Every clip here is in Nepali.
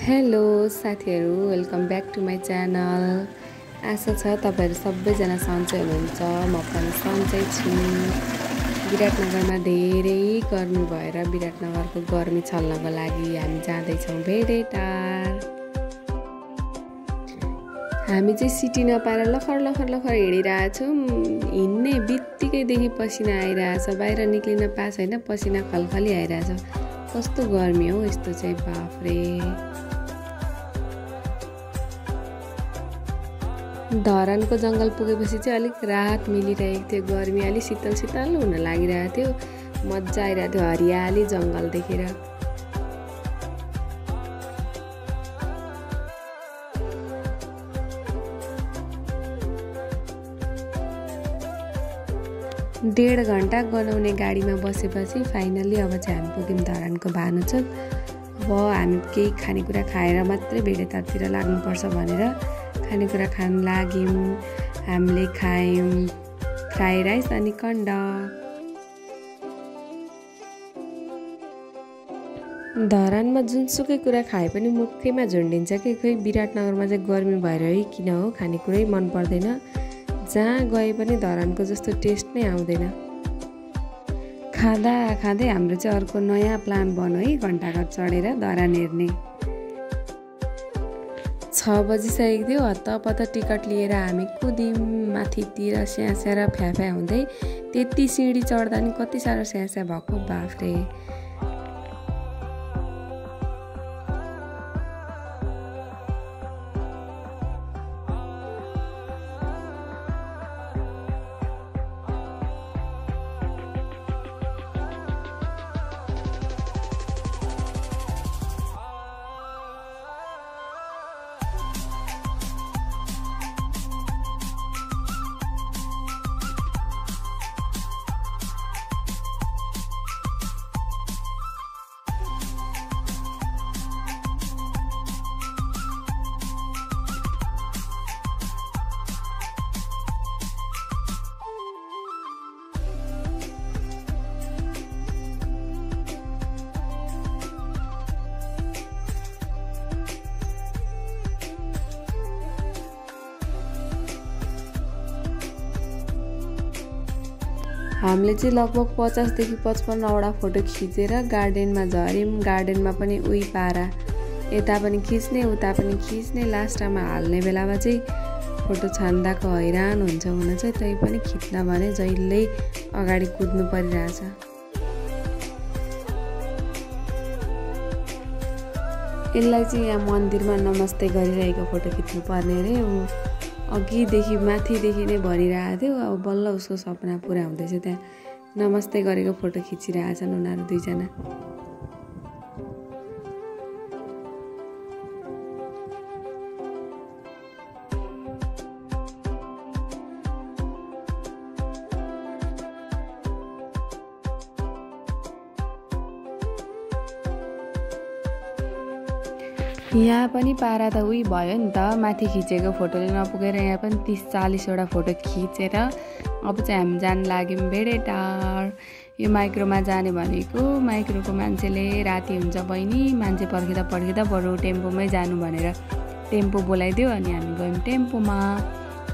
हेलो साथीहरू, welcome back to my channel. आशा छ तपाईँहरू सबैजना सन्चै हुनुहुन्छ। म पनि सन्चै छु। विराटनगरमा धेरै गर्मी भएर विराटनगरको गर्मी छल्नको लागि हामी जाँदैछौँ भेडेटार। हामी चाहिँ सिटी नपाएर लखर लखर लखर हिँडिरहेछौँ। हिँड्ने बित्तिकैदेखि पसिना आइरहेछ, बाहिर निक्लिन पास होइन, पसिना खलखली आइरहेछ। कस्तो गर्मी हो यस्तो चाहिँ, बाफरे। धरानको जङ्गल पुगेपछि चाहिँ अलिक राहत मिलिरहेको थियो। गर्मी अलिक शीतल शीतल हुन लागिरहेको थियो। मजा आइरहेको थियो हरियाली जङ्गल देखेर। डेढ घन्टा गनाउने गाडीमा बसेपछि फाइनल्ली अब चाहिँ हामी पुग्यौँ धरानको भानुचोक। अब हामी केही खानेकुरा खाएर मात्रै भेडेटारतिर लाग्नुपर्छ भनेर खानेकुरा खान लाग्यौँ। हामीले खायौँ फ्राई राइस अनि कन्डक। धरानमा जुनसुकै कुरा खाए पनि मुखैमा झुन्डिन्छ कि। खोइ विराटनगरमा चाहिँ गर्मी भएर है किन हो, खानेकुरै मन पर्दैन। जहाँ गए पनि धरानको जस्तो टेस्ट नै आउँदैन। खाँदा खाँदै हाम्रो चाहिँ अर्को नयाँ प्लान बन्यो है, घन्टाघर चढेर धरान हेर्ने। 6 बजिसकेको थियो। हत्तपत्त टिकट लिएर हामी कुद्यौँ माथितिर स्यास्या फ्याफ्या हुँदै। त्यति सिँढी चढ्दा नि कति साह्रो स्यास्या भएको, बाफ्रे। हामीले चाहिँ लगभग 50 देखि 55वटा फोटो खिचेर गार्डनमा झऱ्यौँ। गार्डनमा पनि उही पारा, यता पनि खिच्ने उता पनि खिच्ने। लास्टमा हाल्ने बेलामा चाहिँ फोटो छान्दाको हैरान हुन्छ हुन चाहिँ। तै पनि खिच्न भने जहिल्यै अगाडि कुद्नु परिरहेछ। यसलाई चाहिँ यहाँ मन्दिरमा नमस्ते गरिरहेको फोटो खिच्नु पर्ने अरे। अघिदेखि माथिदेखि नै भनिरहेको थियो। अब बल्ल उसको सपना पुरा हुँदैछ। त्यहाँ नमस्ते गरेको फोटो खिचिरहेछन् उनीहरू दुईजना। यहाँ पनि पारा त उही भयो नि त, माथि खिचेको फोटोले नपुगेर यहाँ पनि 30-40वटा फोटो खिचेर अब चाहिँ हामी जान लाग्यौँ भेडेटार। यो माइक्रोमा जाने भनेको, माइक्रोको मान्छेले राति हुन्छ बहिनी, मान्छे पर्खिँदा बरु टेम्पोमै जानु भनेर टेम्पो बोलाइदियो। अनि हामी गयौँ टेम्पोमा।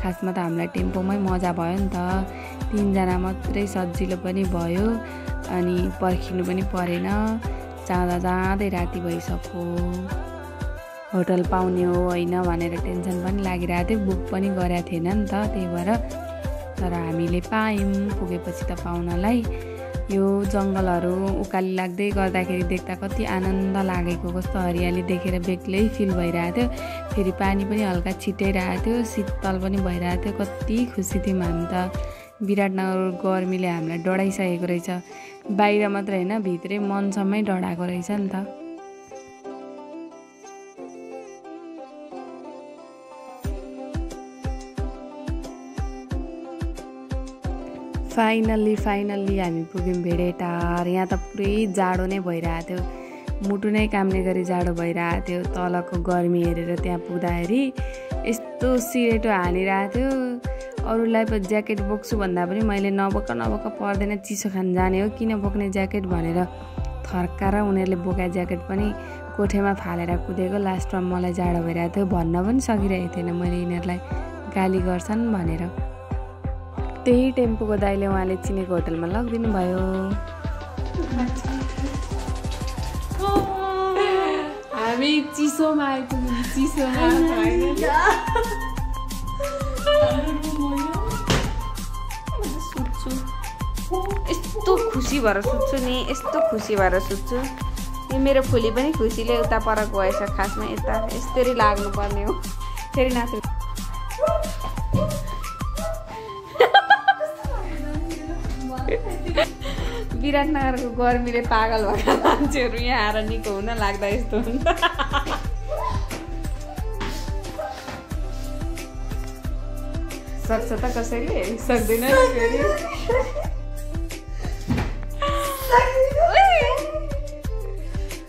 खासमा त हामीलाई टेम्पोमै मजा भयो नि त। 3 जना मात्रै सजिलो पनि भयो अनि पर्खिनु पनि परेन। जाँदा जाँदै राति भइसक्यो। होटल पाउने हो होइन भनेर टेन्सन पनि लागिरहेको थियो। बुक पनि गरेको थिएन नि त, त्यही भएर। तर हामीले पायौँ पुगेपछि त पाउनलाई। यो जङ्गलहरू उकाली लाग्दै गर्दाखेरि देख्दा कति आनन्द लागेको, कस्तो हरियाली देखेर बेग्लै फिल भइरहेको थियो। फेरि पानी पनि हल्का छिटाइरहेको थियो, शीतल पनि भइरहेको थियो। कति खुसी थियौँ हामी त। विराटनगर गर्मीले हामीलाई डढाइसकेको रहेछ। बाहिर मात्र होइन, भित्रै मनसम्मै डढाएको रहेछ नि त। फाइनल्ली हामी पुग्यौँ भेडेटार। यहाँ त पुरै जाडो नै भइरहेको थियो, मुटु नै काम्ने गरी जाडो भइरहेको थियो। तलको गर्मी हेरेर त्यहाँ पुग्दाखेरि यस्तो सिरेटो हानिरहेको थियो। अरूलाई पो ज्याकेट बोक्छु भन्दा पनि मैले नबोक पर्दैन, चिसो खान जाने हो, किन बोक्ने ज्याकेट भनेर थर्काएर उनीहरूले बोका ज्याकेट पनि कोठेमा फालेर कुदेको। लास्टमा मलाई जाडो भइरहेको थियो, भन्न पनि सकिरहेको थिएन मैले यिनीहरूलाई गाली गर्छन् भनेर। त्यही टेम्पोको दाइले उहाँले चिनेको होटलमा लगिदिनु भयो। हामी चिसोमा आइपुग्यौँ, चिसोमा सुत्छु, यस्तो खुसी भएर सुत्छु नि, यस्तो खुसी भएर सुत्छु। यो मेरो फुली पनि खुसीले उता पर गएछ। खासमा यता यस्तरी लाग्नुपर्ने हो। फेरि नाच्नु विराटनगरको गर्मीले पागल भएका मान्छेहरू यहाँ आएर निको हुन लाग्दा यस्तो हुन्छ। सक्छ त कसैले, सक्दैन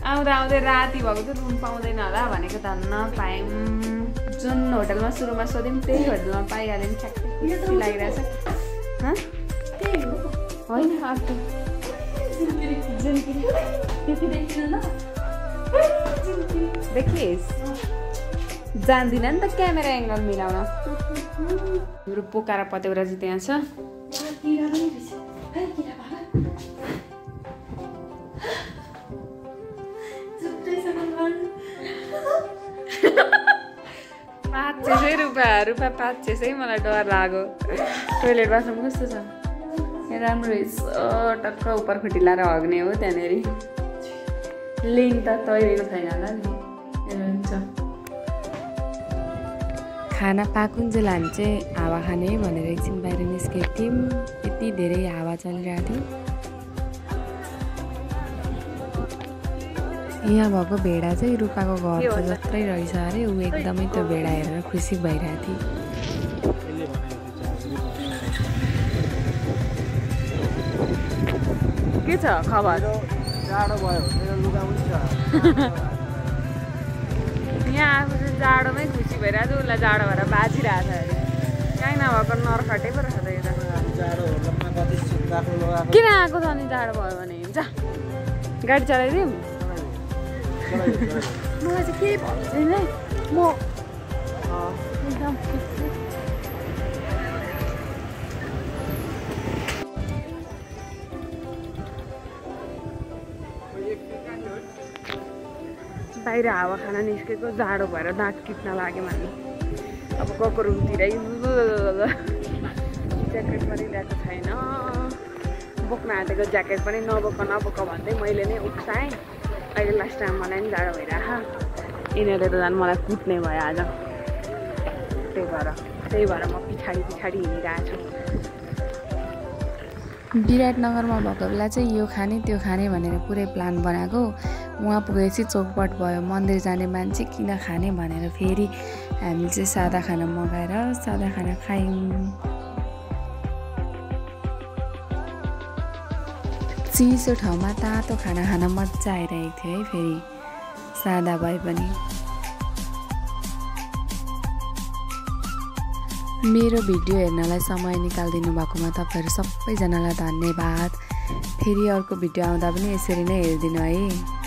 आउँदा आउँदै राति भएको चाहिँ रुम पाउँदैन होला भनेको त नपायौँ। जुन होटलमा सुरुमा सोध्यौँ त्यही होटलमा पाइहाल्यौँ। ठ्याक्कै खुसी लागिरहेछ। होइन अर्को देखिस्, जान्दिनँ नि त क्यामेरा एङ्गल मिलाउन। हाम्रो पोखरा पतेउरा चाहिँ त्यहाँ छ। रुपियाँ 500 मलाई डर लाग्यो। टोइलेट बाथरुम कस्तो छ? राम्रो रहेछ। टक्क उपर खुट्टी लाएर हग्ने हो त्यहाँनिर। लिङ त तैरेको छैन होला नि। हुन्छ खाना पाकुन्जेल हामी चाहिँ हावा खाने भनेर एकछिन बाहिर निस्केको थियौँ। यति धेरै हावा चलिरहेको थियो। यहाँ भएको भेडा चाहिँ रूपाको घरको जत्रै रहेछ अरे। ऊ एकदमै त्यो भेडा हेरेर खुसी भइरहेको थियो। के छ खबर? जाडो भयो मेरो लुगा पनि छ। यहाँ आएको चाहिँ जाडोमै खुसी भइरहेको थियो। उसलाई जाडो भएर बाजिरहेको छ अरे। कहीँ नभएको नर्खटे पो रहेछ त यो त। किन आएको छ अनि जाडो भयो भने? हुन्छ गाडी चलाइदिउँ। मलाई चाहिँ केही भएको छैन। म एकदम खुसी। बाहिर हावा खाना निस्केको, जाडो भएर दाँत किट्न लाग्यो भने। अब गएको रुमतिरै ज्याकेट पनि ल्याएको छैन। बोक्न आँटेको ज्याकेट पनि नबोक भन्दै मैले नै उक्साएँ। अहिले लास्ट टाइम मलाई पनि जाडो भइरह। यिनीहरूले त झन् मलाई कुट्ने भयो आज। त्यही भएर म पछाडि हिँडिरहेको छु। विराटनगरमा भएको बेला चाहिँ यो खाने त्यो खाने भनेर पुरै प्लान बनाएको। उहाँ पुगेपछि चौपट भयो। मन्दिर जाने मान्छे किन खाने भनेर फेरि हामी चाहिँ सादा खाना मगाएर सादा खाना खायौँ। चिसो ठाउँमा तातो खाना खान मजा आइरहेको थियो है। फेरि सादा भए पनि। मेरो भिडियो हेर्नलाई समय निकालिदिनु भएकोमा तपाईँहरू सबैजनालाई धन्यवाद। फेरि अर्को भिडियो आउँदा पनि यसरी नै हेरिदिनु है।